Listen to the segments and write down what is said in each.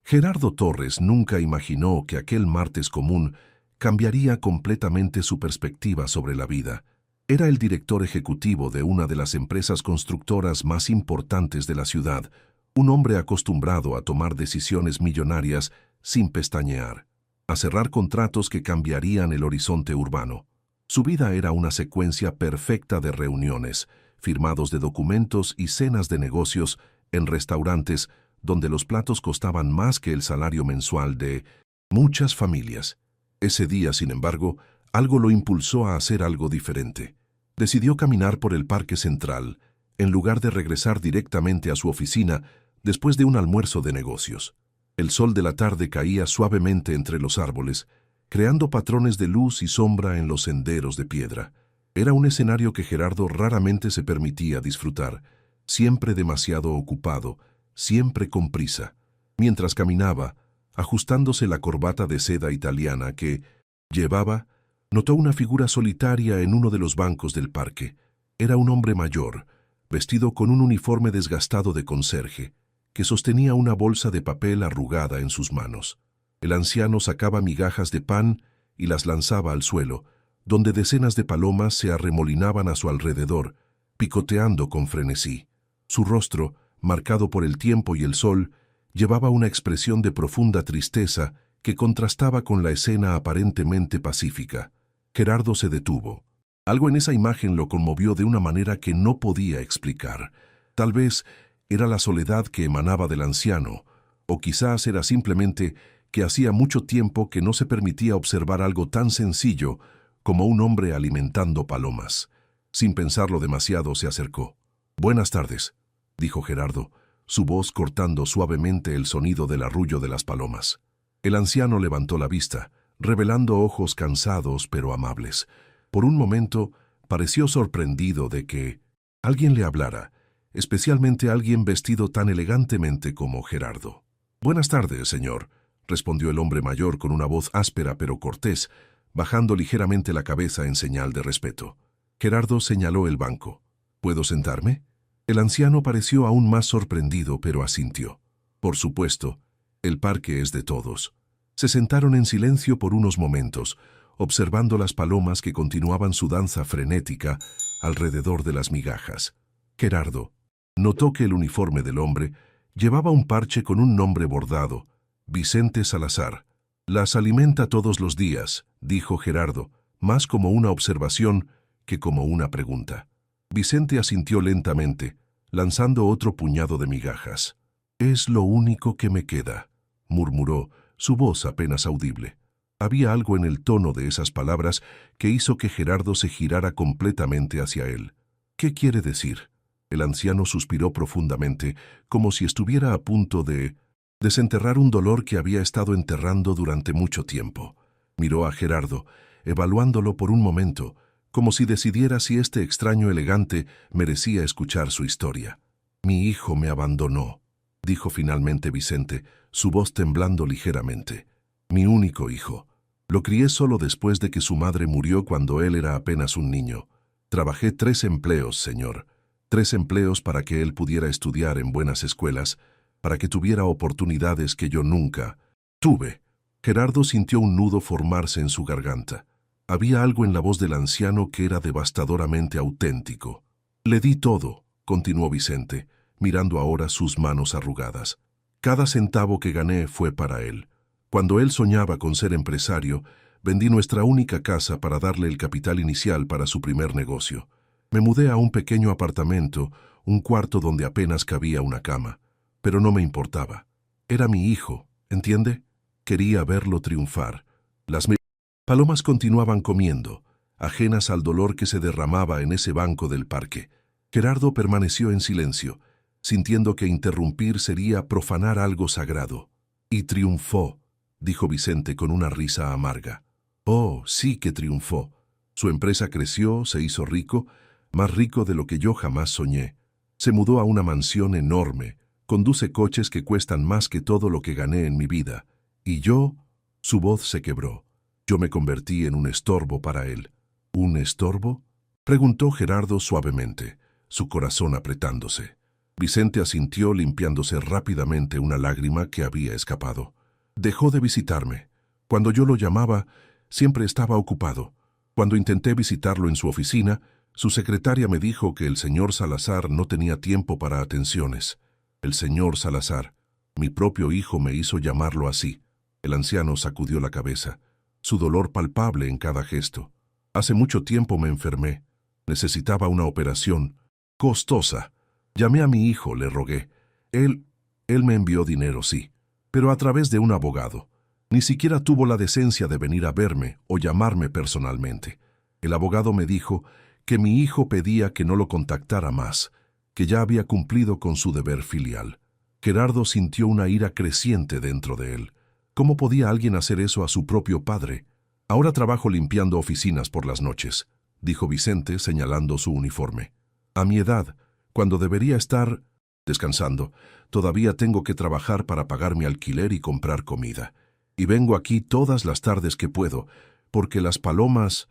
Gerardo Torres nunca imaginó que aquel martes común cambiaría completamente su perspectiva sobre la vida. Era el director ejecutivo de una de las empresas constructoras más importantes de la ciudad, un hombre acostumbrado a tomar decisiones millonarias sin pestañear, a cerrar contratos que cambiarían el horizonte urbano. Su vida era una secuencia perfecta de reuniones, firmados de documentos y cenas de negocios en restaurantes donde los platos costaban más que el salario mensual de muchas familias. Ese día, sin embargo, algo lo impulsó a hacer algo diferente. Decidió caminar por el Parque Central, en lugar de regresar directamente a su oficina después de un almuerzo de negocios. El sol de la tarde caía suavemente entre los árboles, creando patrones de luz y sombra en los senderos de piedra. Era un escenario que Gerardo raramente se permitía disfrutar, siempre demasiado ocupado, siempre con prisa. Mientras caminaba, ajustándose la corbata de seda italiana que llevaba, notó una figura solitaria en uno de los bancos del parque. Era un hombre mayor, vestido con un uniforme desgastado de conserje, que sostenía una bolsa de papel arrugada en sus manos. El anciano sacaba migajas de pan y las lanzaba al suelo, donde decenas de palomas se arremolinaban a su alrededor, picoteando con frenesí. Su rostro, marcado por el tiempo y el sol, llevaba una expresión de profunda tristeza que contrastaba con la escena aparentemente pacífica. Gerardo se detuvo. Algo en esa imagen lo conmovió de una manera que no podía explicar. Tal vez era la soledad que emanaba del anciano, o quizás era simplemente que hacía mucho tiempo que no se permitía observar algo tan sencillo como un hombre alimentando palomas. Sin pensarlo demasiado, se acercó. «Buenas tardes», dijo Gerardo, su voz cortando suavemente el sonido del arrullo de las palomas. El anciano levantó la vista, revelando ojos cansados pero amables. Por un momento pareció sorprendido de que alguien le hablara, especialmente alguien vestido tan elegantemente como Gerardo. «Buenas tardes, señor», respondió el hombre mayor con una voz áspera pero cortés, bajando ligeramente la cabeza en señal de respeto. Gerardo señaló el banco. «¿Puedo sentarme?» El anciano pareció aún más sorprendido, pero asintió. «Por supuesto, el parque es de todos». Se sentaron en silencio por unos momentos, observando las palomas que continuaban su danza frenética alrededor de las migajas. Gerardo notó que el uniforme del hombre llevaba un parche con un nombre bordado: Vicente Salazar. «Las alimenta todos los días», dijo Gerardo, más como una observación que como una pregunta. Vicente asintió lentamente, lanzando otro puñado de migajas. «Es lo único que me queda», murmuró, su voz apenas audible. Había algo en el tono de esas palabras que hizo que Gerardo se girara completamente hacia él. «¿Qué quiere decir?». El anciano suspiró profundamente, como si estuviera a punto de desenterrar un dolor que había estado enterrando durante mucho tiempo. Miró a Gerardo, evaluándolo por un momento, como si decidiera si este extraño elegante merecía escuchar su historia. «Mi hijo me abandonó», dijo finalmente Vicente, su voz temblando ligeramente. «Mi único hijo. Lo crié solo después de que su madre murió cuando él era apenas un niño. Trabajé 3 empleos, señor. 3 empleos para que él pudiera estudiar en buenas escuelas, para que tuviera oportunidades que yo nunca tuve». Gerardo sintió un nudo formarse en su garganta. Había algo en la voz del anciano que era devastadoramente auténtico. «Le di todo», continuó Vicente, mirando ahora sus manos arrugadas. «Cada centavo que gané fue para él. Cuando él soñaba con ser empresario, vendí nuestra única casa para darle el capital inicial para su primer negocio. Me mudé a un pequeño apartamento, un cuarto donde apenas cabía una cama. Pero no me importaba. Era mi hijo, ¿entiende? Quería verlo triunfar». Las palomas continuaban comiendo, ajenas al dolor que se derramaba en ese banco del parque. Gerardo permaneció en silencio, sintiendo que interrumpir sería profanar algo sagrado. «Y triunfó», dijo Vicente con una risa amarga. «Oh, sí que triunfó. Su empresa creció, se hizo rico, más rico de lo que yo jamás soñé. Se mudó a una mansión enorme, conduce coches que cuestan más que todo lo que gané en mi vida. Y yo...». Su voz se quebró. «Yo me convertí en un estorbo para él». «¿Un estorbo?», preguntó Gerardo suavemente, su corazón apretándose. Vicente asintió limpiándose rápidamente una lágrima que había escapado. Dejó de visitarme. Cuando yo lo llamaba, siempre estaba ocupado. Cuando intenté visitarlo en su oficina, su secretaria me dijo que el señor Salazar no tenía tiempo para atenciones. El señor Salazar. Mi propio hijo me hizo llamarlo así. El anciano sacudió la cabeza, su dolor palpable en cada gesto. Hace mucho tiempo me enfermé. Necesitaba una operación. Costosa. Llamé a mi hijo, le rogué. Él me envió dinero, sí, pero a través de un abogado. Ni siquiera tuvo la decencia de venir a verme o llamarme personalmente. El abogado me dijo que mi hijo pedía que no lo contactara más, que ya había cumplido con su deber filial. Gerardo sintió una ira creciente dentro de él. ¿Cómo podía alguien hacer eso a su propio padre? Ahora trabajo limpiando oficinas por las noches, dijo Vicente señalando su uniforme. A mi edad, cuando debería estar descansando, todavía tengo que trabajar para pagar mi alquiler y comprar comida. Y vengo aquí todas las tardes que puedo, porque las palomas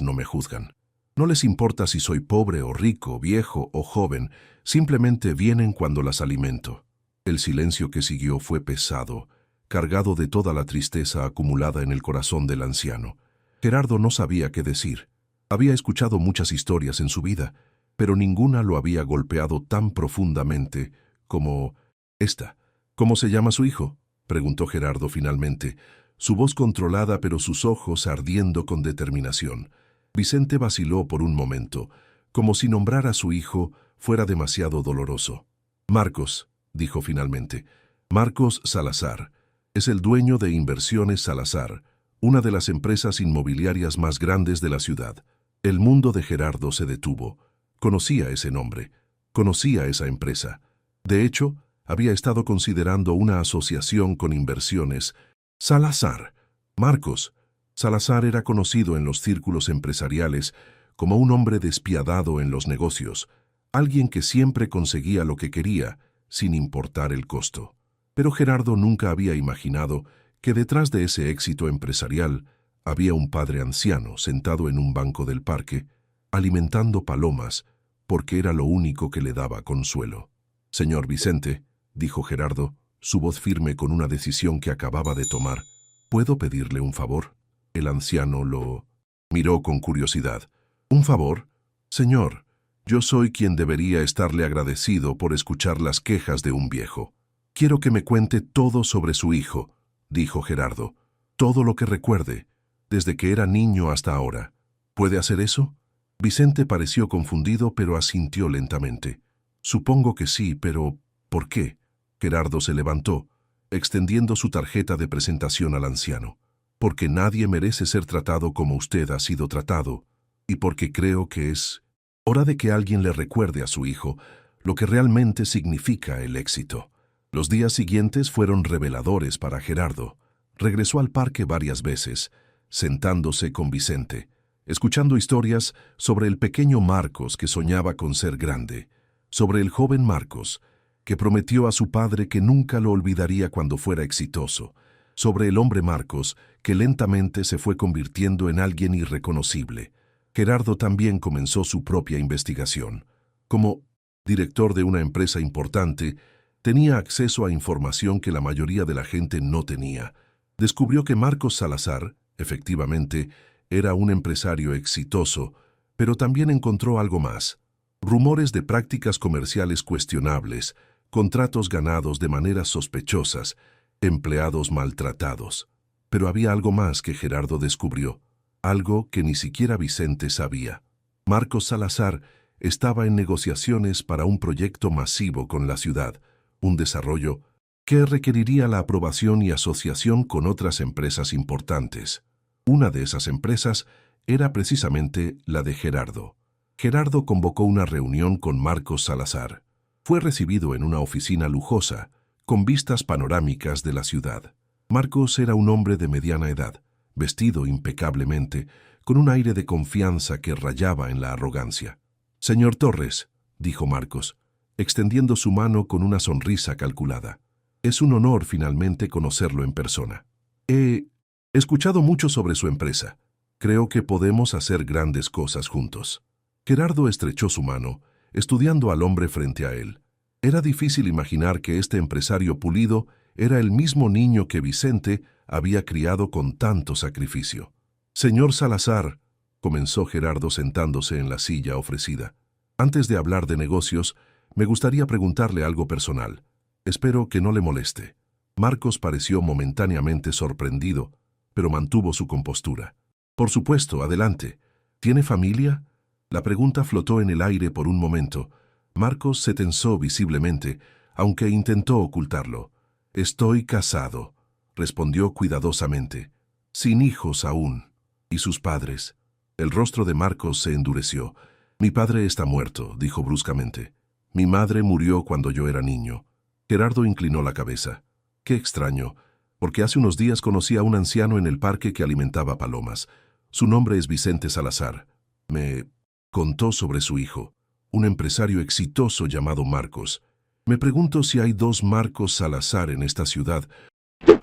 no me juzgan. No les importa si soy pobre o rico, viejo o joven, simplemente vienen cuando las alimento. El silencio que siguió fue pesado, cargado de toda la tristeza acumulada en el corazón del anciano. Gerardo no sabía qué decir. Había escuchado muchas historias en su vida, pero ninguna lo había golpeado tan profundamente como esta. ¿Cómo se llama su hijo?, preguntó Gerardo finalmente, su voz controlada pero sus ojos ardiendo con determinación. Vicente vaciló por un momento, como si nombrar a su hijo fuera demasiado doloroso. Marcos, dijo finalmente. Marcos Salazar. Es el dueño de Inversiones Salazar, una de las empresas inmobiliarias más grandes de la ciudad. El mundo de Gerardo se detuvo. Conocía ese nombre, conocía esa empresa. De hecho, había estado considerando una asociación con Inversiones Salazar. Marcos Salazar era conocido en los círculos empresariales como un hombre despiadado en los negocios, alguien que siempre conseguía lo que quería, sin importar el costo. Pero Gerardo nunca había imaginado que detrás de ese éxito empresarial había un padre anciano sentado en un banco del parque, alimentando palomas, porque era lo único que le daba consuelo. Señor Vicente, dijo Gerardo, su voz firme con una decisión que acababa de tomar, ¿puedo pedirle un favor? El anciano lo miró con curiosidad. ¿Un favor? Señor, yo soy quien debería estarle agradecido por escuchar las quejas de un viejo. Quiero que me cuente todo sobre su hijo, dijo Gerardo, todo lo que recuerde, desde que era niño hasta ahora. ¿Puede hacer eso? Vicente pareció confundido, pero asintió lentamente. Supongo que sí, pero ¿por qué? Gerardo se levantó, extendiendo su tarjeta de presentación al anciano. Porque nadie merece ser tratado como usted ha sido tratado, y porque creo que es hora de que alguien le recuerde a su hijo lo que realmente significa el éxito. Los días siguientes fueron reveladores para Gerardo. Regresó al parque varias veces, sentándose con Vicente, escuchando historias sobre el pequeño Marcos que soñaba con ser grande, sobre el joven Marcos, que prometió a su padre que nunca lo olvidaría cuando fuera exitoso, sobre el hombre Marcos, que lentamente se fue convirtiendo en alguien irreconocible. Gerardo también comenzó su propia investigación. Como director de una empresa importante, tenía acceso a información que la mayoría de la gente no tenía. Descubrió que Marcos Salazar, efectivamente, era un empresario exitoso, pero también encontró algo más. Rumores de prácticas comerciales cuestionables, contratos ganados de maneras sospechosas, empleados maltratados. Pero había algo más que Gerardo descubrió, algo que ni siquiera Vicente sabía. Marcos Salazar estaba en negociaciones para un proyecto masivo con la ciudad, un desarrollo que requeriría la aprobación y asociación con otras empresas importantes. Una de esas empresas era precisamente la de Gerardo. Gerardo convocó una reunión con Marcos Salazar. Fue recibido en una oficina lujosa, con vistas panorámicas de la ciudad. Marcos era un hombre de mediana edad, vestido impecablemente, con un aire de confianza que rayaba en la arrogancia. «Señor Torres», dijo Marcos, extendiendo su mano con una sonrisa calculada. «Es un honor finalmente conocerlo en persona. He escuchado mucho sobre su empresa. Creo que podemos hacer grandes cosas juntos». Gerardo estrechó su mano, estudiando al hombre frente a él. Era difícil imaginar que este empresario pulido era el mismo niño que Vicente había criado con tanto sacrificio. «Señor Salazar», comenzó Gerardo sentándose en la silla ofrecida. «Antes de hablar de negocios, me gustaría preguntarle algo personal. Espero que no le moleste». Marcos pareció momentáneamente sorprendido, pero mantuvo su compostura. «Por supuesto, adelante. ¿Tiene familia?». La pregunta flotó en el aire por un momento. Marcos se tensó visiblemente, aunque intentó ocultarlo. «Estoy casado», respondió cuidadosamente. «Sin hijos aún». «¿Y sus padres?». El rostro de Marcos se endureció. «Mi padre está muerto», dijo bruscamente. «Mi madre murió cuando yo era niño». Gerardo inclinó la cabeza. «Qué extraño, porque hace unos días conocí a un anciano en el parque que alimentaba palomas. Su nombre es Vicente Salazar. Me contó sobre su hijo, un empresario exitoso llamado Marcos. Me pregunto si hay dos Marcos Salazar en esta ciudad».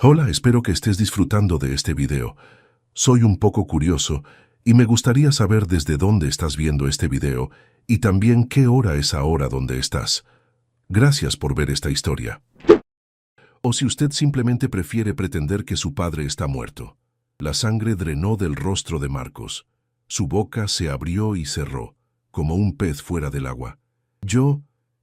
«Hola, espero que estés disfrutando de este video. Soy un poco curioso y me gustaría saber desde dónde estás viendo este video y también qué hora es ahora donde estás. Gracias por ver esta historia». O si usted simplemente prefiere pretender que su padre está muerto. La sangre drenó del rostro de Marcos. Su boca se abrió y cerró, como un pez fuera del agua.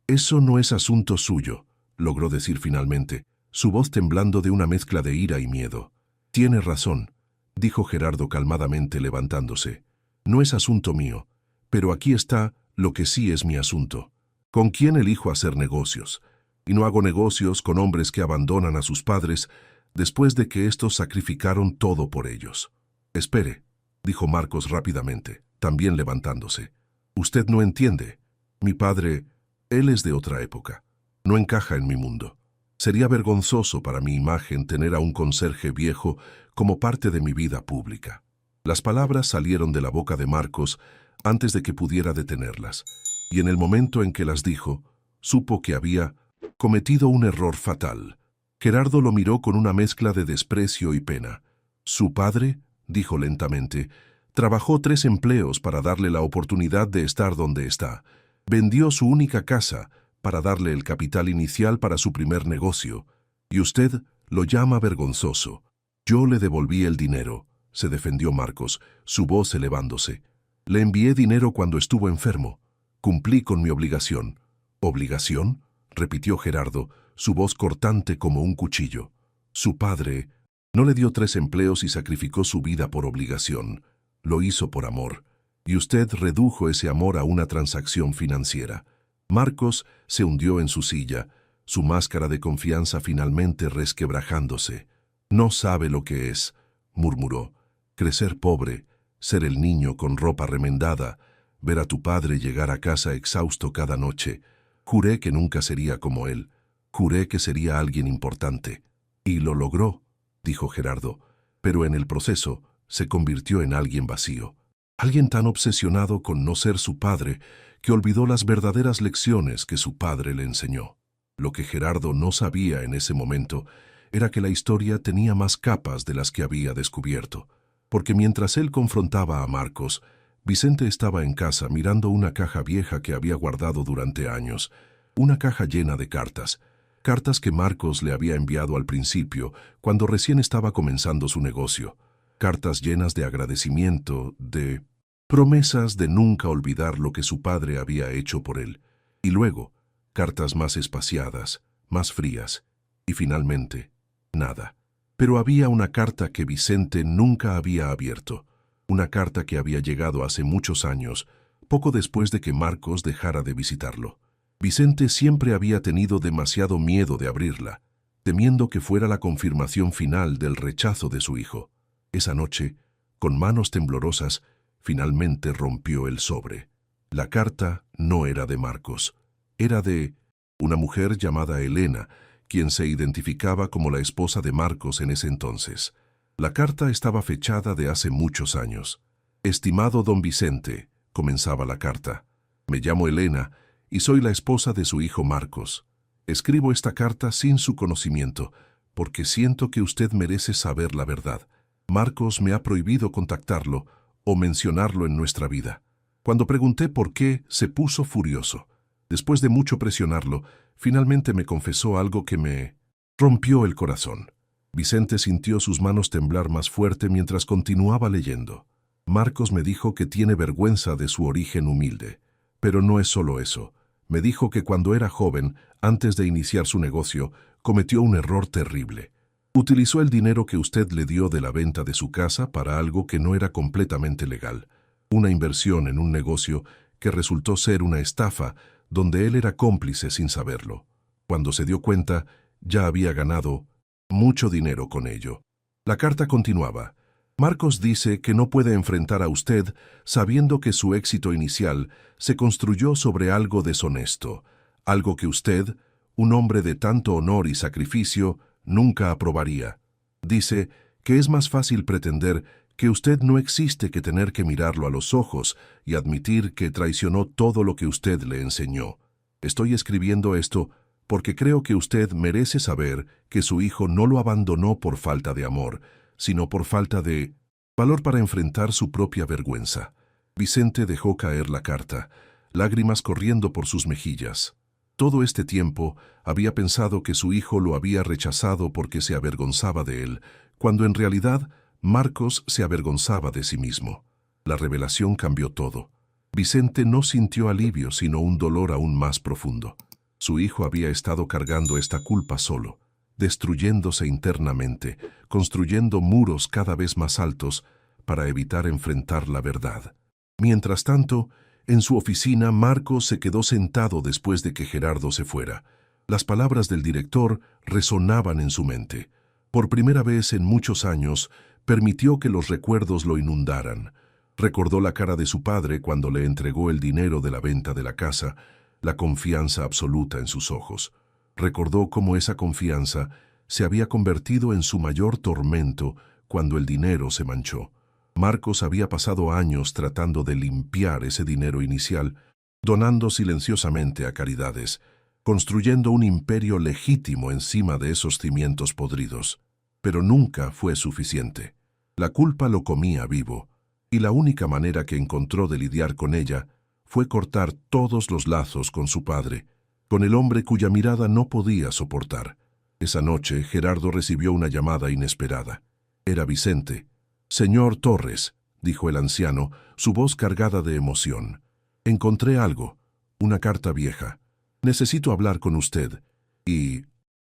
«Eso no es asunto suyo», logró decir finalmente, su voz temblando de una mezcla de ira y miedo. «Tiene razón», dijo Gerardo calmadamente levantándose. «No es asunto mío, pero aquí está lo que sí es mi asunto. ¿Con quién elijo hacer negocios? Y no hago negocios con hombres que abandonan a sus padres después de que estos sacrificaron todo por ellos». «Espere», dijo Marcos rápidamente, también levantándose. «Usted no entiende. Mi padre, él es de otra época. No encaja en mi mundo. Sería vergonzoso para mi imagen tener a un conserje viejo como parte de mi vida pública». Las palabras salieron de la boca de Marcos antes de que pudiera detenerlas, y en el momento en que las dijo, supo que había cometido un error fatal. Gerardo lo miró con una mezcla de desprecio y pena. «Su padre», dijo lentamente, «trabajó 3 empleos para darle la oportunidad de estar donde está. Vendió su única casa para darle el capital inicial para su primer negocio. Y usted lo llama vergonzoso. Yo le devolví el dinero», se defendió Marcos, su voz elevándose. «Le envié dinero cuando estuvo enfermo. Cumplí con mi obligación». «¿Obligación?», repitió Gerardo, su voz cortante como un cuchillo. «Su padre no le dio 3 empleos y sacrificó su vida por obligación. Lo hizo por amor. Y usted redujo ese amor a una transacción financiera». Marcos se hundió en su silla, su máscara de confianza finalmente resquebrajándose. «No sabe lo que es», murmuró. «Crecer pobre, ser el niño con ropa remendada, ver a tu padre llegar a casa exhausto cada noche. Juré que nunca sería como él. Juré que sería alguien importante. Y lo logró», dijo Gerardo, «pero en el proceso se convirtió en alguien vacío. Alguien tan obsesionado con no ser su padre que olvidó las verdaderas lecciones que su padre le enseñó». Lo que Gerardo no sabía en ese momento era que la historia tenía más capas de las que había descubierto, porque mientras él confrontaba a Marcos, Vicente estaba en casa mirando una caja vieja que había guardado durante años, una caja llena de cartas, cartas que Marcos le había enviado al principio, cuando recién estaba comenzando su negocio, cartas llenas de agradecimiento, de promesas de nunca olvidar lo que su padre había hecho por él, y luego, cartas más espaciadas, más frías, y finalmente, nada. Pero había una carta que Vicente nunca había abierto, una carta que había llegado hace muchos años, poco después de que Marcos dejara de visitarlo. Vicente siempre había tenido demasiado miedo de abrirla, temiendo que fuera la confirmación final del rechazo de su hijo. Esa noche, con manos temblorosas, finalmente rompió el sobre. La carta no era de Marcos, era de una mujer llamada Elena, quien se identificaba como la esposa de Marcos en ese entonces. La carta estaba fechada de hace muchos años. «Estimado don Vicente», comenzaba la carta, «me llamo Elena y soy la esposa de su hijo Marcos. Escribo esta carta sin su conocimiento, porque siento que usted merece saber la verdad. Marcos me ha prohibido contactarlo o mencionarlo en nuestra vida. Cuando pregunté por qué, se puso furioso. Después de mucho presionarlo, finalmente me confesó algo que me rompió el corazón. Vicente sintió sus manos temblar más fuerte mientras continuaba leyendo. Marcos me dijo que tiene vergüenza de su origen humilde. Pero no es solo eso. Me dijo que cuando era joven, antes de iniciar su negocio, cometió un error terrible. Utilizó el dinero que usted le dio de la venta de su casa para algo que no era completamente legal. Una inversión en un negocio que resultó ser una estafa donde él era cómplice sin saberlo. Cuando se dio cuenta, ya había ganado mucho dinero con ello. La carta continuaba. Marcos dice que no puede enfrentar a usted sabiendo que su éxito inicial se construyó sobre algo deshonesto, algo que usted, un hombre de tanto honor y sacrificio, nunca aprobaría. Dice que es más fácil pretender que usted no existe que tener que mirarlo a los ojos y admitir que traicionó todo lo que usted le enseñó. Estoy escribiendo esto porque creo que usted merece saber que su hijo no lo abandonó por falta de amor, sino por falta de valor para enfrentar su propia vergüenza. Vicente dejó caer la carta, lágrimas corriendo por sus mejillas. Todo este tiempo había pensado que su hijo lo había rechazado porque se avergonzaba de él, cuando en realidad Marcos se avergonzaba de sí mismo. La revelación cambió todo. Vicente no sintió alivio, sino un dolor aún más profundo. Su hijo había estado cargando esta culpa solo, destruyéndose internamente, construyendo muros cada vez más altos para evitar enfrentar la verdad. Mientras tanto, en su oficina, Marcos se quedó sentado después de que Gerardo se fuera. Las palabras del director resonaban en su mente. Por primera vez en muchos años, permitió que los recuerdos lo inundaran. Recordó la cara de su padre cuando le entregó el dinero de la venta de la casa, la confianza absoluta en sus ojos. Recordó cómo esa confianza se había convertido en su mayor tormento cuando el dinero se manchó. Marcos había pasado años tratando de limpiar ese dinero inicial, donando silenciosamente a caridades, construyendo un imperio legítimo encima de esos cimientos podridos. Pero nunca fue suficiente. La culpa lo comía vivo, y la única manera que encontró de lidiar con ella fue cortar todos los lazos con su padre, con el hombre cuya mirada no podía soportar. Esa noche, Gerardo recibió una llamada inesperada. Era Vicente. «Señor Torres», dijo el anciano, su voz cargada de emoción. «Encontré algo, una carta vieja. Necesito hablar con usted. Y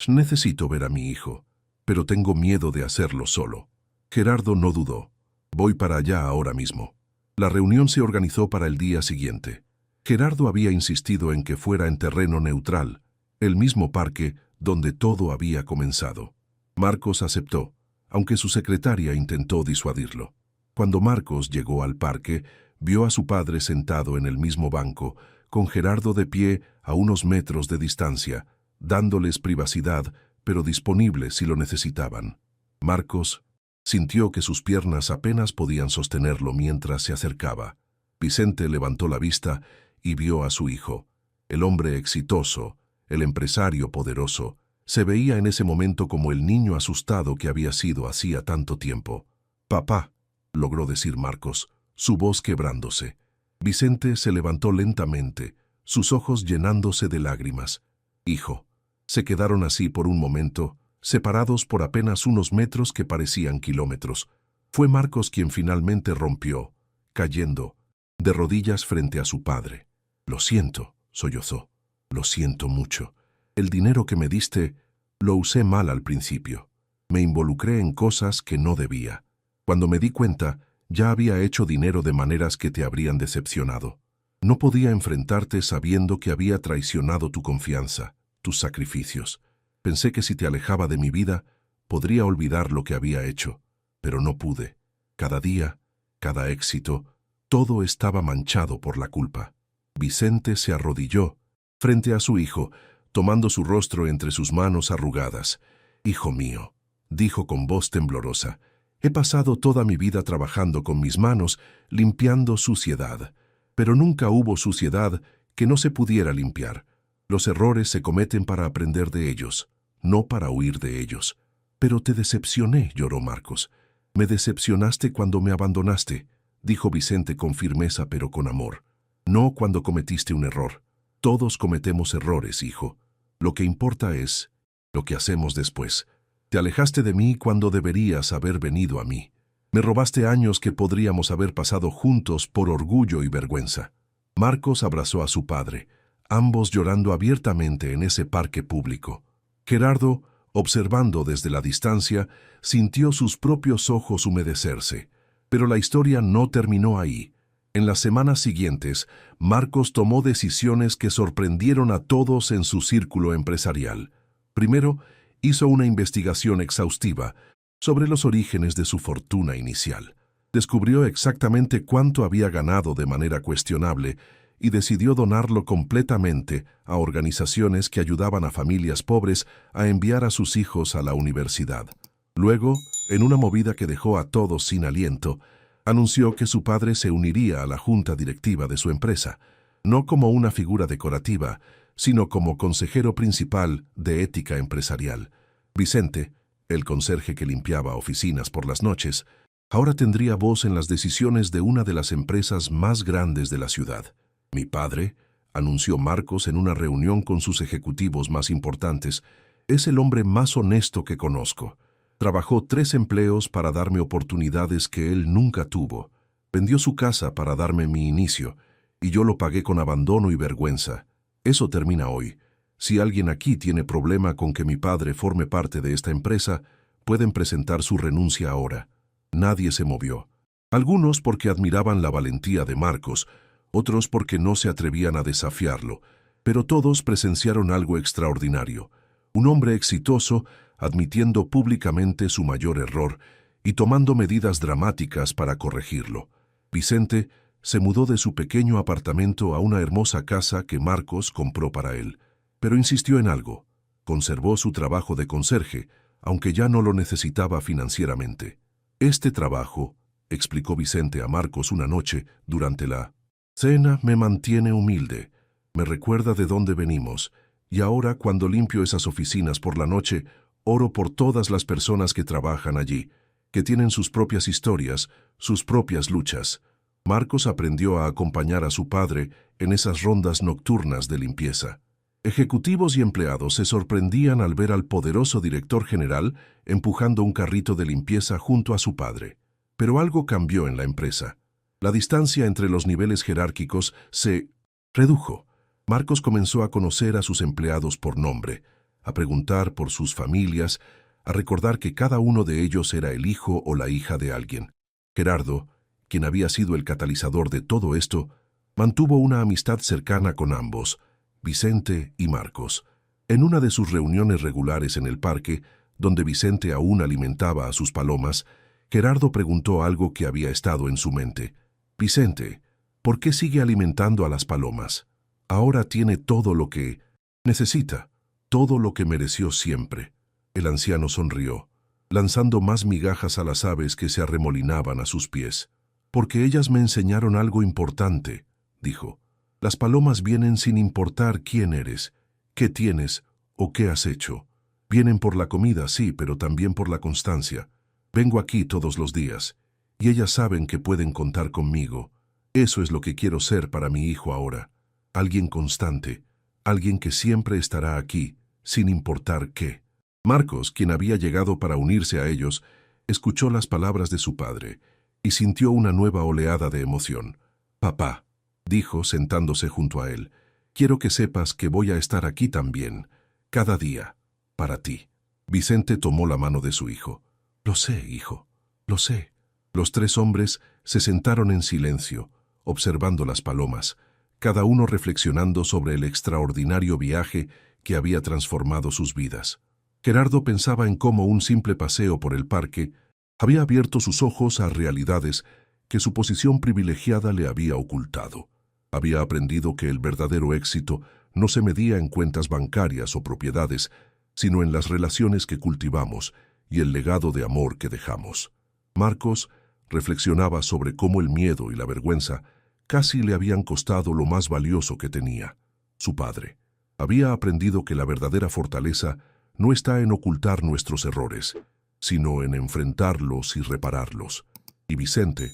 necesito ver a mi hijo, pero tengo miedo de hacerlo solo». Gerardo no dudó. «Voy para allá ahora mismo». La reunión se organizó para el día siguiente. Gerardo había insistido en que fuera en terreno neutral, el mismo parque donde todo había comenzado. Marcos aceptó, aunque su secretaria intentó disuadirlo. Cuando Marcos llegó al parque, vio a su padre sentado en el mismo banco, con Gerardo de pie a unos metros de distancia, dándoles privacidad, pero disponible si lo necesitaban. Marcos sintió que sus piernas apenas podían sostenerlo mientras se acercaba. Vicente levantó la vista y vio a su hijo. El hombre exitoso, el empresario poderoso, se veía en ese momento como el niño asustado que había sido hacía tanto tiempo. «Papá», logró decir Marcos, su voz quebrándose. Vicente se levantó lentamente, sus ojos llenándose de lágrimas. «Hijo». Se quedaron así por un momento, separados por apenas unos metros que parecían kilómetros. Fue Marcos quien finalmente rompió, cayendo, de rodillas frente a su padre. «Lo siento», sollozó. «Lo siento mucho. El dinero que me diste lo usé mal al principio. Me involucré en cosas que no debía. Cuando me di cuenta, ya había hecho dinero de maneras que te habrían decepcionado. No podía enfrentarte sabiendo que había traicionado tu confianza, tus sacrificios. Pensé que si te alejaba de mi vida, podría olvidar lo que había hecho, pero no pude. Cada día, cada éxito, todo estaba manchado por la culpa». Vicente se arrodilló frente a su hijo, tomando su rostro entre sus manos arrugadas. «Hijo mío», dijo con voz temblorosa, «he pasado toda mi vida trabajando con mis manos, limpiando suciedad. Pero nunca hubo suciedad que no se pudiera limpiar. Los errores se cometen para aprender de ellos, no para huir de ellos. Pero te decepcioné», lloró Marcos. «Me decepcionaste cuando me abandonaste», dijo Vicente con firmeza pero con amor. «No cuando cometiste un error. Todos cometemos errores, hijo. Lo que importa es lo que hacemos después. Te alejaste de mí cuando deberías haber venido a mí. Me robaste años que podríamos haber pasado juntos por orgullo y vergüenza. Marcos abrazó a su padre, ambos llorando abiertamente en ese parque público. Gerardo, observando desde la distancia, sintió sus propios ojos humedecerse. Pero la historia no terminó ahí. En las semanas siguientes, Marcos tomó decisiones que sorprendieron a todos en su círculo empresarial. Primero, hizo una investigación exhaustiva sobre los orígenes de su fortuna inicial. Descubrió exactamente cuánto había ganado de manera cuestionable y decidió donarlo completamente a organizaciones que ayudaban a familias pobres a enviar a sus hijos a la universidad. Luego, en una movida que dejó a todos sin aliento, anunció que su padre se uniría a la junta directiva de su empresa, no como una figura decorativa, sino como consejero principal de ética empresarial. Vicente, el conserje que limpiaba oficinas por las noches, ahora tendría voz en las decisiones de una de las empresas más grandes de la ciudad. Mi padre, anunció Marcos en una reunión con sus ejecutivos más importantes, es el hombre más honesto que conozco. Trabajó 3 empleos para darme oportunidades que él nunca tuvo. Vendió su casa para darme mi inicio, y yo lo pagué con abandono y vergüenza. Eso termina hoy. Si alguien aquí tiene problema con que mi padre forme parte de esta empresa, pueden presentar su renuncia ahora. Nadie se movió. Algunos porque admiraban la valentía de Marcos, otros porque no se atrevían a desafiarlo, pero todos presenciaron algo extraordinario. Un hombre exitoso admitiendo públicamente su mayor error y tomando medidas dramáticas para corregirlo. Vicente se mudó de su pequeño apartamento a una hermosa casa que Marcos compró para él, pero insistió en algo. Conservó su trabajo de conserje, aunque ya no lo necesitaba financieramente. Este trabajo, explicó Vicente a Marcos una noche durante la cena, me mantiene humilde, me recuerda de dónde venimos, y ahora cuando limpio esas oficinas por la noche, oro por todas las personas que trabajan allí, que tienen sus propias historias, sus propias luchas. Marcos aprendió a acompañar a su padre en esas rondas nocturnas de limpieza. Ejecutivos y empleados se sorprendían al ver al poderoso director general empujando un carrito de limpieza junto a su padre. Pero algo cambió en la empresa. La distancia entre los niveles jerárquicos se redujo. Marcos comenzó a conocer a sus empleados por nombre, a preguntar por sus familias, a recordar que cada uno de ellos era el hijo o la hija de alguien. Gerardo, quien había sido el catalizador de todo esto, mantuvo una amistad cercana con ambos, Vicente y Marcos. En una de sus reuniones regulares en el parque, donde Vicente aún alimentaba a sus palomas, Gerardo preguntó algo que había estado en su mente. Vicente, ¿por qué sigue alimentando a las palomas? Ahora tiene todo lo que necesita, todo lo que mereció siempre. El anciano sonrió, lanzando más migajas a las aves que se arremolinaban a sus pies. Porque ellas me enseñaron algo importante, dijo. Las palomas vienen sin importar quién eres, qué tienes o qué has hecho. Vienen por la comida, sí, pero también por la constancia. Vengo aquí todos los días, y ellas saben que pueden contar conmigo. Eso es lo que quiero ser para mi hijo ahora. Alguien constante, alguien que siempre estará aquí, sin importar qué. Marcos, quien había llegado para unirse a ellos, escuchó las palabras de su padre y sintió una nueva oleada de emoción. Papá, dijo sentándose junto a él, quiero que sepas que voy a estar aquí también, cada día, para ti. Vicente tomó la mano de su hijo. Lo sé, hijo, lo sé. Los 3 hombres se sentaron en silencio, observando las palomas, cada uno reflexionando sobre el extraordinario viaje que había transformado sus vidas. Gerardo pensaba en cómo un simple paseo por el parque había abierto sus ojos a realidades que su posición privilegiada le había ocultado. Había aprendido que el verdadero éxito no se medía en cuentas bancarias o propiedades, sino en las relaciones que cultivamos y el legado de amor que dejamos. Marcos reflexionaba sobre cómo el miedo y la vergüenza casi le habían costado lo más valioso que tenía, su padre. Había aprendido que la verdadera fortaleza no está en ocultar nuestros errores, sino en enfrentarlos y repararlos. Y Vicente,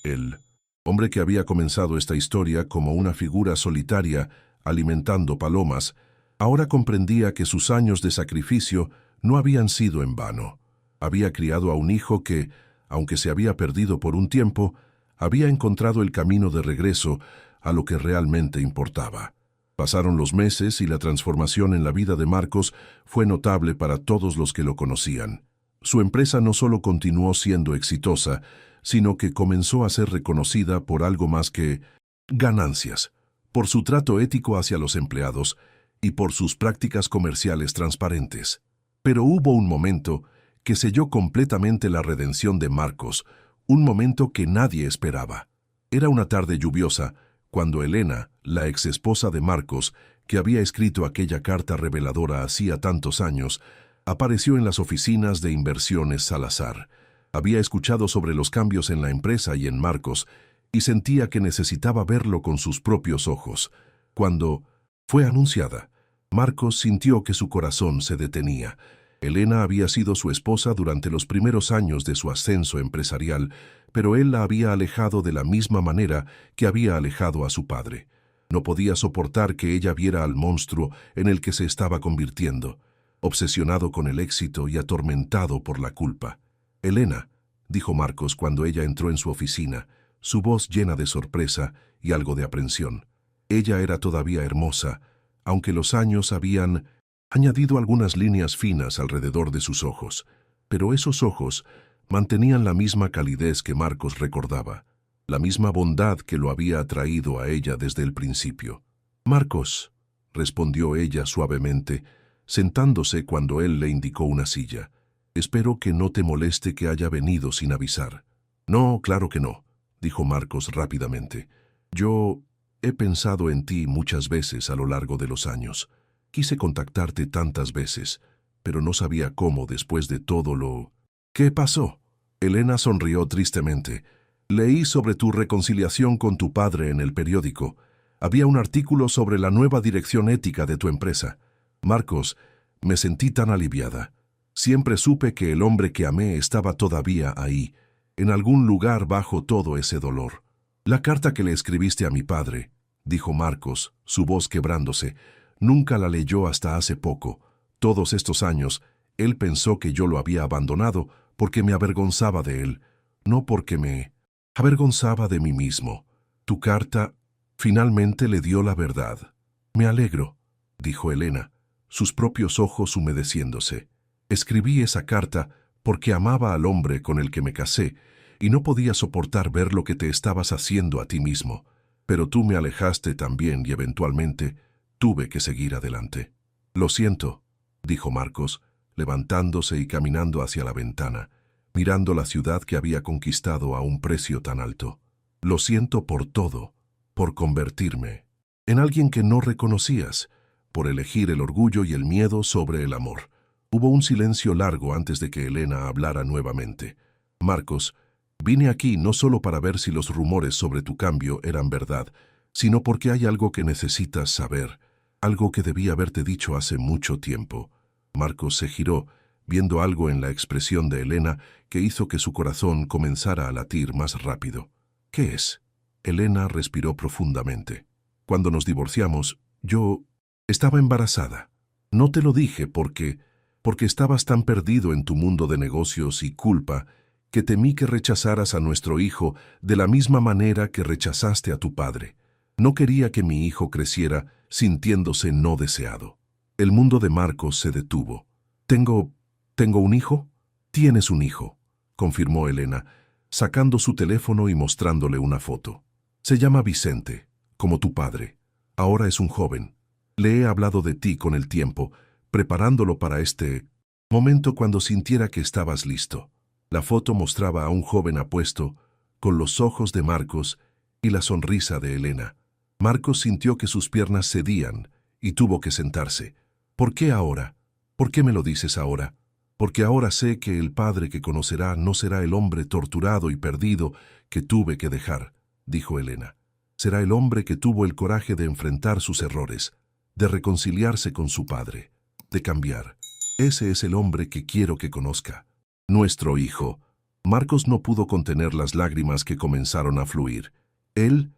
el hombre que había comenzado esta historia como una figura solitaria, alimentando palomas, ahora comprendía que sus años de sacrificio no habían sido en vano. Había criado a un hijo que, aunque se había perdido por un tiempo, había encontrado el camino de regreso a lo que realmente importaba. Pasaron los meses y la transformación en la vida de Marcos fue notable para todos los que lo conocían. Su empresa no solo continuó siendo exitosa, sino que comenzó a ser reconocida por algo más que ganancias, por su trato ético hacia los empleados y por sus prácticas comerciales transparentes. Pero hubo un momento que selló completamente la redención de Marcos, un momento que nadie esperaba. Era una tarde lluviosa, cuando Elena, la exesposa de Marcos, que había escrito aquella carta reveladora hacía tantos años, apareció en las oficinas de Inversiones Salazar. Había escuchado sobre los cambios en la empresa y en Marcos, y sentía que necesitaba verlo con sus propios ojos. Cuando fue anunciada, Marcos sintió que su corazón se detenía. Elena había sido su esposa durante los primeros años de su ascenso empresarial, pero él la había alejado de la misma manera que había alejado a su padre. No podía soportar que ella viera al monstruo en el que se estaba convirtiendo, obsesionado con el éxito y atormentado por la culpa. «Elena», dijo Marcos cuando ella entró en su oficina, su voz llena de sorpresa y algo de aprensión. Ella era todavía hermosa, aunque los años habían añadido algunas líneas finas alrededor de sus ojos, pero esos ojos mantenían la misma calidez que Marcos recordaba, la misma bondad que lo había atraído a ella desde el principio. «Marcos», respondió ella suavemente, sentándose cuando él le indicó una silla. «Espero que no te moleste que haya venido sin avisar». «No, claro que no», dijo Marcos rápidamente. «Yo he pensado en ti muchas veces a lo largo de los años. Quise contactarte tantas veces, pero no sabía cómo después de todo lo... ¿Qué pasó?» Elena sonrió tristemente. «Leí sobre tu reconciliación con tu padre en el periódico. Había un artículo sobre la nueva dirección ética de tu empresa. Marcos, me sentí tan aliviada. Siempre supe que el hombre que amé estaba todavía ahí, en algún lugar bajo todo ese dolor. La carta que le escribiste a mi padre», dijo Marcos, su voz quebrándose, «nunca la leyó hasta hace poco. Todos estos años, él pensó que yo lo había abandonado porque me avergonzaba de él, no porque me avergonzaba de mí mismo. Tu carta finalmente le dio la verdad». «Me alegro», dijo Elena, sus propios ojos humedeciéndose. «Escribí esa carta porque amaba al hombre con el que me casé y no podía soportar ver lo que te estabas haciendo a ti mismo. Pero tú me alejaste también y eventualmente tuve que seguir adelante». «Lo siento», dijo Marcos, levantándose y caminando hacia la ventana, mirando la ciudad que había conquistado a un precio tan alto. «Lo siento por todo, por convertirme en alguien que no reconocías, por elegir el orgullo y el miedo sobre el amor». Hubo un silencio largo antes de que Elena hablara nuevamente. «Marcos, vine aquí no solo para ver si los rumores sobre tu cambio eran verdad, sino porque hay algo que necesitas saber, algo que debí haberte dicho hace mucho tiempo». Marcos se giró, viendo algo en la expresión de Elena que hizo que su corazón comenzara a latir más rápido. «¿Qué es?» Elena respiró profundamente. «Cuando nos divorciamos, yo estaba embarazada. No te lo dije porque estabas tan perdido en tu mundo de negocios y culpa que temí que rechazaras a nuestro hijo de la misma manera que rechazaste a tu padre. No quería que mi hijo creciera sintiéndose no deseado». El mundo de Marcos se detuvo. ¿Tengo un hijo?» «Tienes un hijo», confirmó Elena, sacando su teléfono y mostrándole una foto. «Se llama Vicente, como tu padre. Ahora es un joven. Le he hablado de ti con el tiempo, preparándolo para este momento cuando sintiera que estabas listo». La foto mostraba a un joven apuesto, con los ojos de Marcos y la sonrisa de Elena. Marcos sintió que sus piernas cedían y tuvo que sentarse. «¿Por qué ahora? ¿Por qué me lo dices ahora?» «Porque ahora sé que el padre que conocerá no será el hombre torturado y perdido que tuve que dejar», dijo Elena. «Será el hombre que tuvo el coraje de enfrentar sus errores, de reconciliarse con su padre, de cambiar. Ese es el hombre que quiero que conozca. Nuestro hijo». Marcos no pudo contener las lágrimas que comenzaron a fluir. ¿Él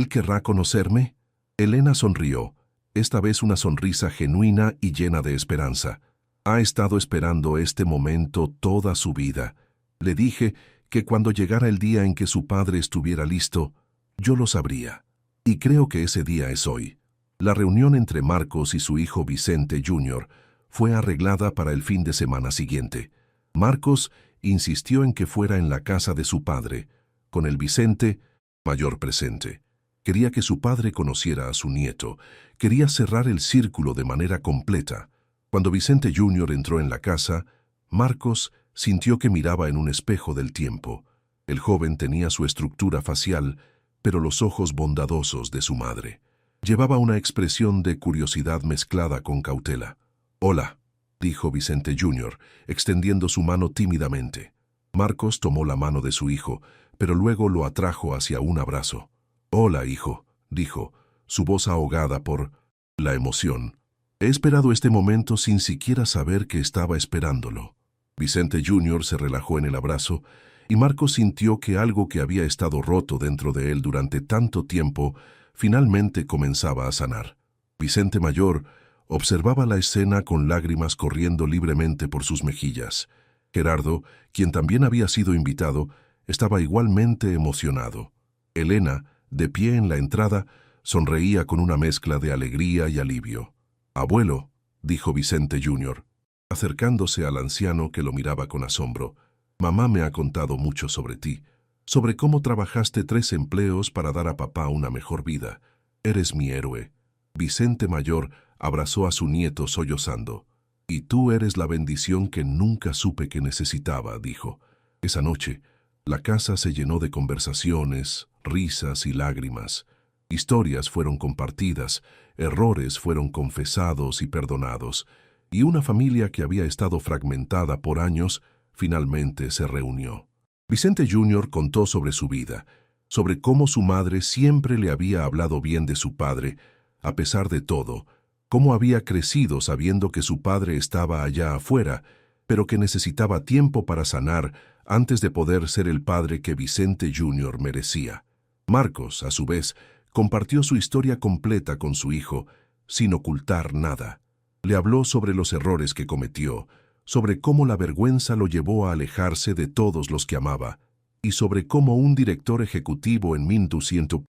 querrá conocerme?» Elena sonrió, esta vez una sonrisa genuina y llena de esperanza. Ha estado esperando este momento toda su vida. Le dije que cuando llegara el día en que su padre estuviera listo, yo lo sabría. Y creo que ese día es hoy. La reunión entre Marcos y su hijo Vicente Jr. fue arreglada para el fin de semana siguiente. Marcos insistió en que fuera en la casa de su padre, con el Vicente mayor presente. Quería que su padre conociera a su nieto, quería cerrar el círculo de manera completa. Cuando Vicente Jr. entró en la casa, Marcos sintió que miraba en un espejo del tiempo. El joven tenía su estructura facial, pero los ojos bondadosos de su madre. Llevaba una expresión de curiosidad mezclada con cautela. «Hola», dijo Vicente Jr., extendiendo su mano tímidamente. Marcos tomó la mano de su hijo, pero luego lo atrajo hacia un abrazo. «Hola, hijo», dijo, su voz ahogada por la emoción. «He esperado este momento sin siquiera saber que estaba esperándolo». Vicente Jr. se relajó en el abrazo y Marcos sintió que algo que había estado roto dentro de él durante tanto tiempo finalmente comenzaba a sanar. Vicente Mayor observaba la escena con lágrimas corriendo libremente por sus mejillas. Gerardo, quien también había sido invitado, estaba igualmente emocionado. Elena, de pie en la entrada, sonreía con una mezcla de alegría y alivio. «Abuelo», dijo Vicente Jr., acercándose al anciano que lo miraba con asombro, «mamá me ha contado mucho sobre ti, sobre cómo trabajaste 3 empleos para dar a papá una mejor vida. Eres mi héroe». Vicente Mayor abrazó a su nieto sollozando. «Y tú eres la bendición que nunca supe que necesitaba», dijo. Esa noche, la casa se llenó de conversaciones, risas y lágrimas. Historias fueron compartidas, errores fueron confesados y perdonados, y una familia que había estado fragmentada por años finalmente se reunió. Vicente Jr. contó sobre su vida, sobre cómo su madre siempre le había hablado bien de su padre, a pesar de todo, cómo había crecido sabiendo que su padre estaba allá afuera, pero que necesitaba tiempo para sanar antes de poder ser el padre que Vicente Jr. merecía. Marcos, a su vez, compartió su historia completa con su hijo, sin ocultar nada. Le habló sobre los errores que cometió, sobre cómo la vergüenza lo llevó a alejarse de todos los que amaba, y sobre cómo un director ejecutivo en 1200,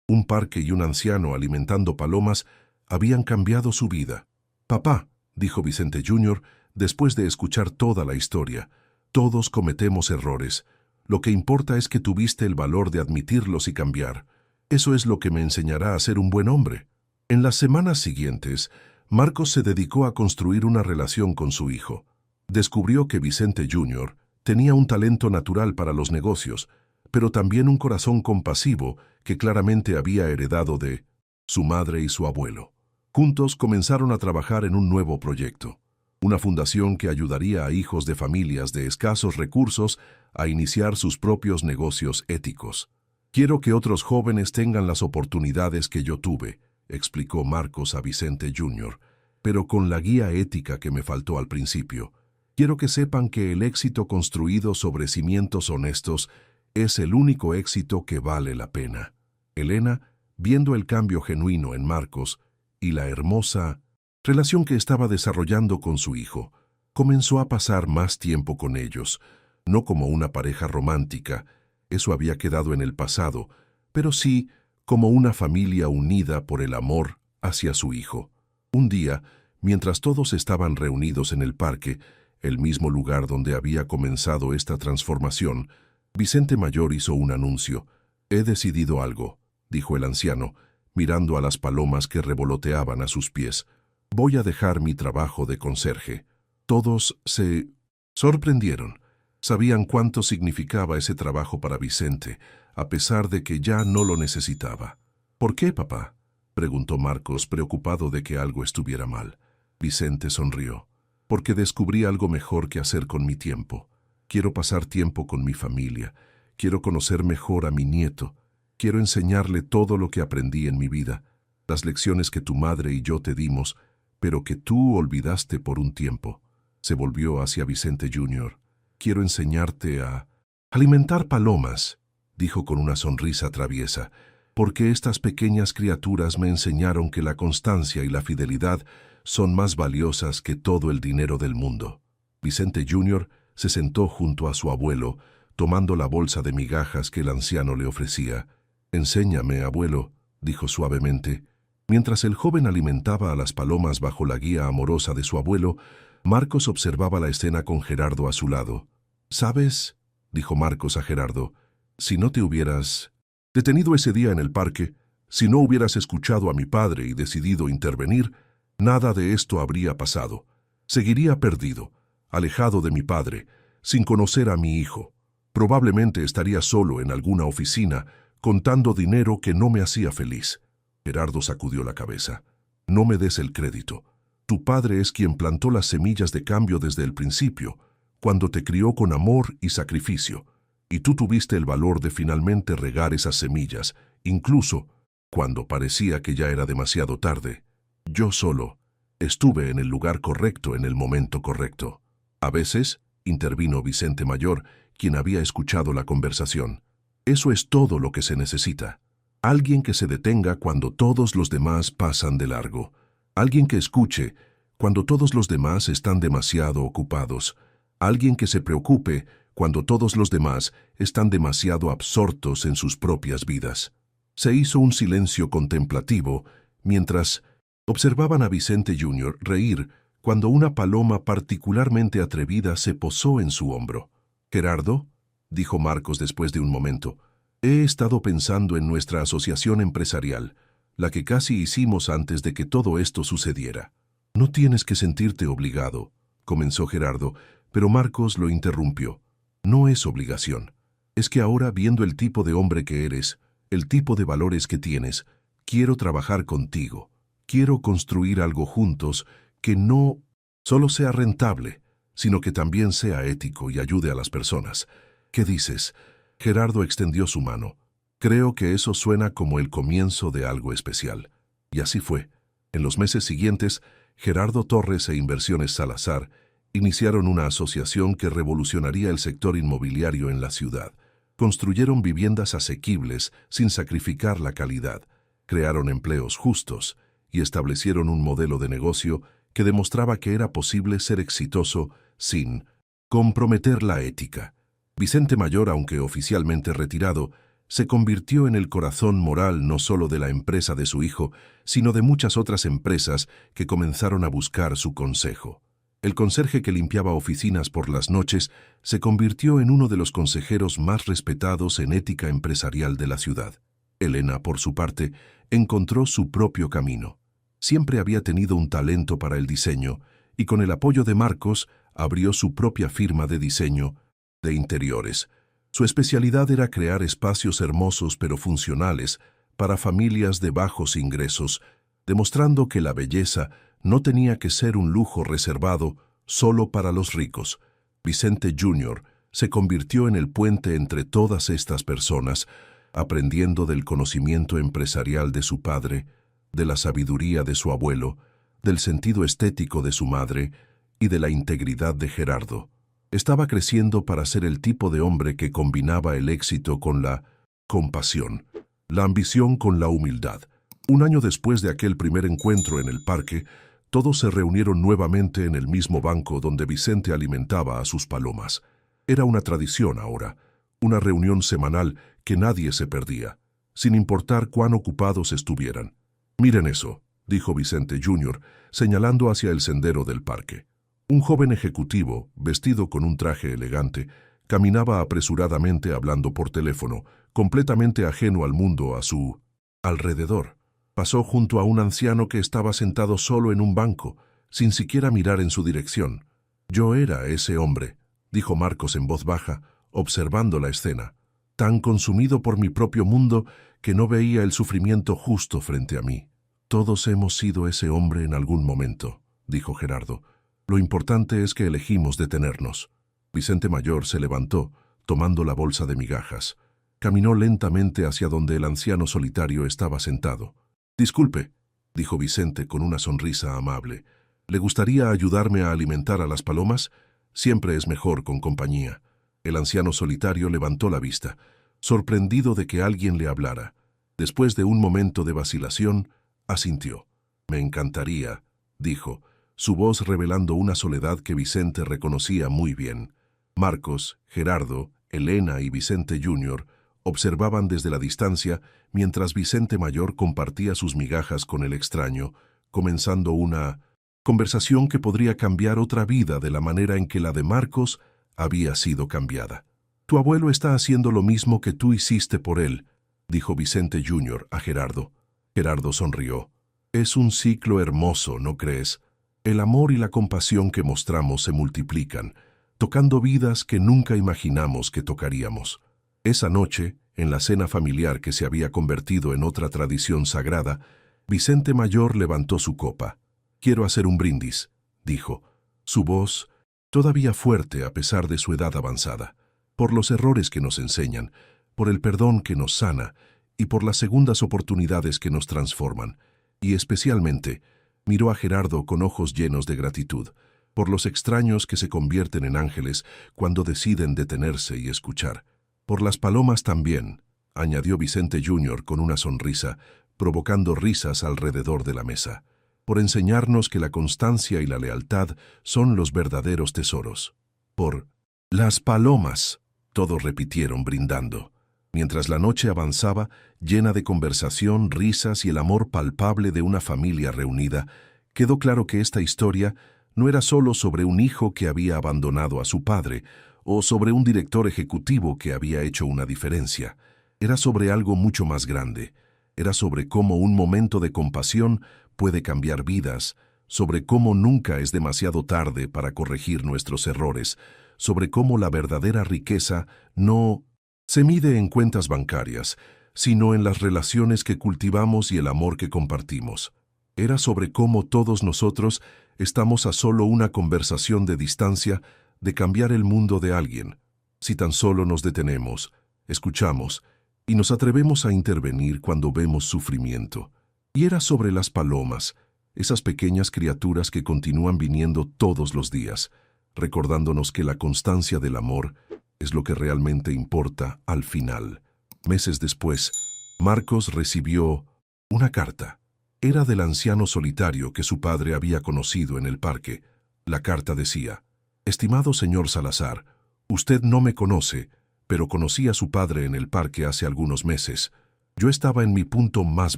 un parque y un anciano alimentando palomas habían cambiado su vida. «Papá», dijo Vicente Jr., después de escuchar toda la historia, «todos cometemos errores. Lo que importa es que tuviste el valor de admitirlos y cambiar. Eso es lo que me enseñará a ser un buen hombre». En las semanas siguientes, Marcos se dedicó a construir una relación con su hijo. Descubrió que Vicente Jr. tenía un talento natural para los negocios, pero también un corazón compasivo que claramente había heredado de su madre y su abuelo. Juntos comenzaron a trabajar en un nuevo proyecto, una fundación que ayudaría a hijos de familias de escasos recursos a iniciar sus propios negocios éticos. «Quiero que otros jóvenes tengan las oportunidades que yo tuve», explicó Marcos a Vicente Jr., «pero con la guía ética que me faltó al principio. Quiero que sepan que el éxito construido sobre cimientos honestos es el único éxito que vale la pena». Elena, viendo el cambio genuino en Marcos y la hermosa relación que estaba desarrollando con su hijo, comenzó a pasar más tiempo con ellos, no como una pareja romántica, eso había quedado en el pasado, pero sí como una familia unida por el amor hacia su hijo. Un día, mientras todos estaban reunidos en el parque, el mismo lugar donde había comenzado esta transformación, Vicente Mayor hizo un anuncio. «He decidido algo», dijo el anciano, mirando a las palomas que revoloteaban a sus pies. «Voy a dejar mi trabajo de conserje». Todos se sorprendieron. Sabían cuánto significaba ese trabajo para Vicente, a pesar de que ya no lo necesitaba. «¿Por qué, papá?», preguntó Marcos, preocupado de que algo estuviera mal. Vicente sonrió. «Porque descubrí algo mejor que hacer con mi tiempo. Quiero pasar tiempo con mi familia. Quiero conocer mejor a mi nieto. Quiero enseñarle todo lo que aprendí en mi vida, las lecciones que tu madre y yo te dimos, pero que tú olvidaste por un tiempo». Se volvió hacia Vicente Jr. «Quiero enseñarte a alimentar palomas», dijo con una sonrisa traviesa, porque estas pequeñas criaturas me enseñaron que la constancia y la fidelidad son más valiosas que todo el dinero del mundo. Vicente Jr. se sentó junto a su abuelo, tomando la bolsa de migajas que el anciano le ofrecía. «Enséñame, abuelo», dijo suavemente. Mientras el joven alimentaba a las palomas bajo la guía amorosa de su abuelo, Marcos observaba la escena con Gerardo a su lado. «¿Sabes?», dijo Marcos a Gerardo, «si no te hubieras detenido ese día en el parque, si no hubieras escuchado a mi padre y decidido intervenir, nada de esto habría pasado. Seguiría perdido, alejado de mi padre, sin conocer a mi hijo. Probablemente estaría solo en alguna oficina, contando dinero que no me hacía feliz». Gerardo sacudió la cabeza. «No me des el crédito. Tu padre es quien plantó las semillas de cambio desde el principio, cuando te crió con amor y sacrificio, y tú tuviste el valor de finalmente regar esas semillas, incluso cuando parecía que ya era demasiado tarde. Yo solo estuve en el lugar correcto en el momento correcto». «A veces», intervino Vicente Mayor, quien había escuchado la conversación, «eso es todo lo que se necesita. Alguien que se detenga cuando todos los demás pasan de largo. Alguien que escuche cuando todos los demás están demasiado ocupados. Alguien que se preocupe cuando todos los demás están demasiado absortos en sus propias vidas». Se hizo un silencio contemplativo mientras observaban a Vicente Jr. reír cuando una paloma particularmente atrevida se posó en su hombro. «Gerardo», dijo Marcos después de un momento, «he estado pensando en nuestra asociación empresarial, la que casi hicimos antes de que todo esto sucediera». «No tienes que sentirte obligado», comenzó Gerardo, pero Marcos lo interrumpió. «No es obligación. Es que ahora, viendo el tipo de hombre que eres, el tipo de valores que tienes, quiero trabajar contigo. Quiero construir algo juntos que no solo sea rentable, sino que también sea ético y ayude a las personas. ¿Qué dices?». Gerardo extendió su mano. «Creo que eso suena como el comienzo de algo especial». Y así fue. En los meses siguientes, Gerardo Torres e Inversiones Salazar iniciaron una asociación que revolucionaría el sector inmobiliario en la ciudad. Construyeron viviendas asequibles sin sacrificar la calidad, crearon empleos justos y establecieron un modelo de negocio que demostraba que era posible ser exitoso sin comprometer la ética. Vicente Mayor, aunque oficialmente retirado, se convirtió en el corazón moral no solo de la empresa de su hijo, sino de muchas otras empresas que comenzaron a buscar su consejo. El conserje que limpiaba oficinas por las noches se convirtió en uno de los consejeros más respetados en ética empresarial de la ciudad. Elena, por su parte, encontró su propio camino. Siempre había tenido un talento para el diseño y con el apoyo de Marcos abrió su propia firma de diseño de interiores. Su especialidad era crear espacios hermosos pero funcionales para familias de bajos ingresos, demostrando que la belleza no tenía que ser un lujo reservado solo para los ricos. Vicente Jr. se convirtió en el puente entre todas estas personas, aprendiendo del conocimiento empresarial de su padre, de la sabiduría de su abuelo, del sentido estético de su madre y de la integridad de Gerardo. Estaba creciendo para ser el tipo de hombre que combinaba el éxito con la compasión, la ambición con la humildad. Un año después de aquel primer encuentro en el parque, todos se reunieron nuevamente en el mismo banco donde Vicente alimentaba a sus palomas. Era una tradición ahora, una reunión semanal que nadie se perdía, sin importar cuán ocupados estuvieran. «Miren eso», dijo Vicente Jr., señalando hacia el sendero del parque. Un joven ejecutivo, vestido con un traje elegante, caminaba apresuradamente hablando por teléfono, completamente ajeno al mundo a su alrededor. Pasó junto a un anciano que estaba sentado solo en un banco, sin siquiera mirar en su dirección. «Yo era ese hombre», dijo Marcos en voz baja, observando la escena, tan consumido por mi propio mundo que no veía el sufrimiento justo frente a mí. «Todos hemos sido ese hombre en algún momento», dijo Gerardo. «Lo importante es que elegimos detenernos». Vicente Mayor se levantó, tomando la bolsa de migajas. Caminó lentamente hacia donde el anciano solitario estaba sentado. «Disculpe», dijo Vicente con una sonrisa amable. «¿Le gustaría ayudarme a alimentar a las palomas? Siempre es mejor con compañía». El anciano solitario levantó la vista, sorprendido de que alguien le hablara. Después de un momento de vacilación, asintió. Me encantaría, dijo, su voz revelando una soledad que Vicente reconocía muy bien. Marcos, Gerardo, Elena y Vicente Jr. observaban desde la distancia mientras Vicente Mayor compartía sus migajas con el extraño, comenzando una conversación que podría cambiar otra vida de la manera en que la de Marcos había sido cambiada. Tu abuelo está haciendo lo mismo que tú hiciste por él, dijo Vicente Jr. a Gerardo. Gerardo sonrió. Es un ciclo hermoso, ¿no crees? El amor y la compasión que mostramos se multiplican, tocando vidas que nunca imaginamos que tocaríamos. Esa noche, en la cena familiar que se había convertido en otra tradición sagrada, Vicente Mayor levantó su copa. Quiero hacer un brindis, dijo, su voz todavía fuerte a pesar de su edad avanzada, por los errores que nos enseñan, por el perdón que nos sana y por las segundas oportunidades que nos transforman, y especialmente miró a Gerardo con ojos llenos de gratitud, por los extraños que se convierten en ángeles cuando deciden detenerse y escuchar. Por las palomas también, añadió Vicente Jr. con una sonrisa, provocando risas alrededor de la mesa, por enseñarnos que la constancia y la lealtad son los verdaderos tesoros. Por las palomas, todos repitieron brindando. Mientras la noche avanzaba, llena de conversación, risas y el amor palpable de una familia reunida, quedó claro que esta historia no era solo sobre un hijo que había abandonado a su padre o sobre un director ejecutivo que había hecho una diferencia. Era sobre algo mucho más grande. Era sobre cómo un momento de compasión puede cambiar vidas, sobre cómo nunca es demasiado tarde para corregir nuestros errores, sobre cómo la verdadera riqueza no se mide en cuentas bancarias, sino en las relaciones que cultivamos y el amor que compartimos. Era sobre cómo todos nosotros estamos a solo una conversación de distancia de cambiar el mundo de alguien, si tan solo nos detenemos, escuchamos y nos atrevemos a intervenir cuando vemos sufrimiento. Y era sobre las palomas, esas pequeñas criaturas que continúan viniendo todos los días, recordándonos que la constancia del amor es lo que realmente importa al final. Meses después, Marcos recibió una carta. Era del anciano solitario que su padre había conocido en el parque. La carta decía: Estimado señor Salazar, usted no me conoce, pero conocí a su padre en el parque hace algunos meses. Yo estaba en mi punto más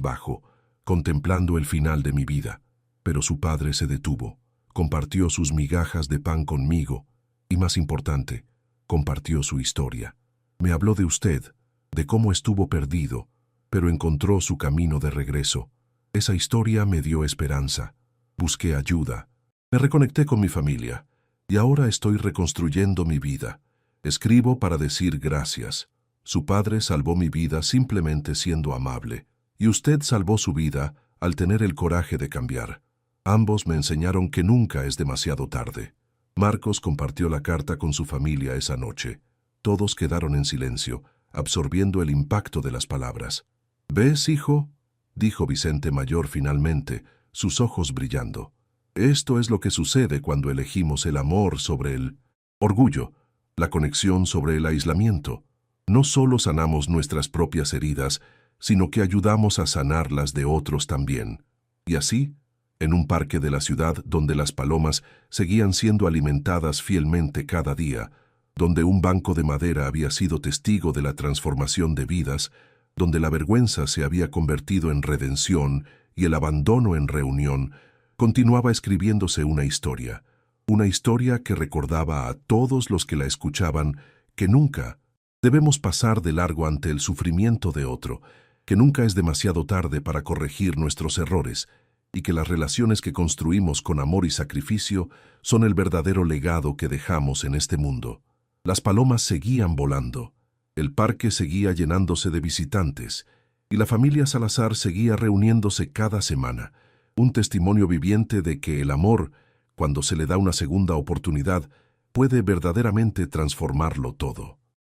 bajo, contemplando el final de mi vida, pero su padre se detuvo, compartió sus migajas de pan conmigo y, más importante, compartió su historia. Me habló de usted, de cómo estuvo perdido, pero encontró su camino de regreso. Esa historia me dio esperanza. Busqué ayuda. Me reconecté con mi familia y ahora estoy reconstruyendo mi vida. Escribo para decir gracias. Su padre salvó mi vida simplemente siendo amable, y usted salvó su vida al tener el coraje de cambiar. Ambos me enseñaron que nunca es demasiado tarde. Marcos compartió la carta con su familia esa noche. Todos quedaron en silencio, absorbiendo el impacto de las palabras. ¿Ves, hijo?, dijo Vicente Mayor finalmente, sus ojos brillando. Esto es lo que sucede cuando elegimos el amor sobre el orgullo, la conexión sobre el aislamiento. No solo sanamos nuestras propias heridas, sino que ayudamos a sanar las de otros también. Y así, en un parque de la ciudad donde las palomas seguían siendo alimentadas fielmente cada día, donde un banco de madera había sido testigo de la transformación de vidas, donde la vergüenza se había convertido en redención y el abandono en reunión, continuaba escribiéndose una historia que recordaba a todos los que la escuchaban que nunca debemos pasar de largo ante el sufrimiento de otro, que nunca es demasiado tarde para corregir nuestros errores, y que las relaciones que construimos con amor y sacrificio son el verdadero legado que dejamos en este mundo. Las palomas seguían volando, el parque seguía llenándose de visitantes, y la familia Salazar seguía reuniéndose cada semana, un testimonio viviente de que el amor, cuando se le da una segunda oportunidad, puede verdaderamente transformarlo todo.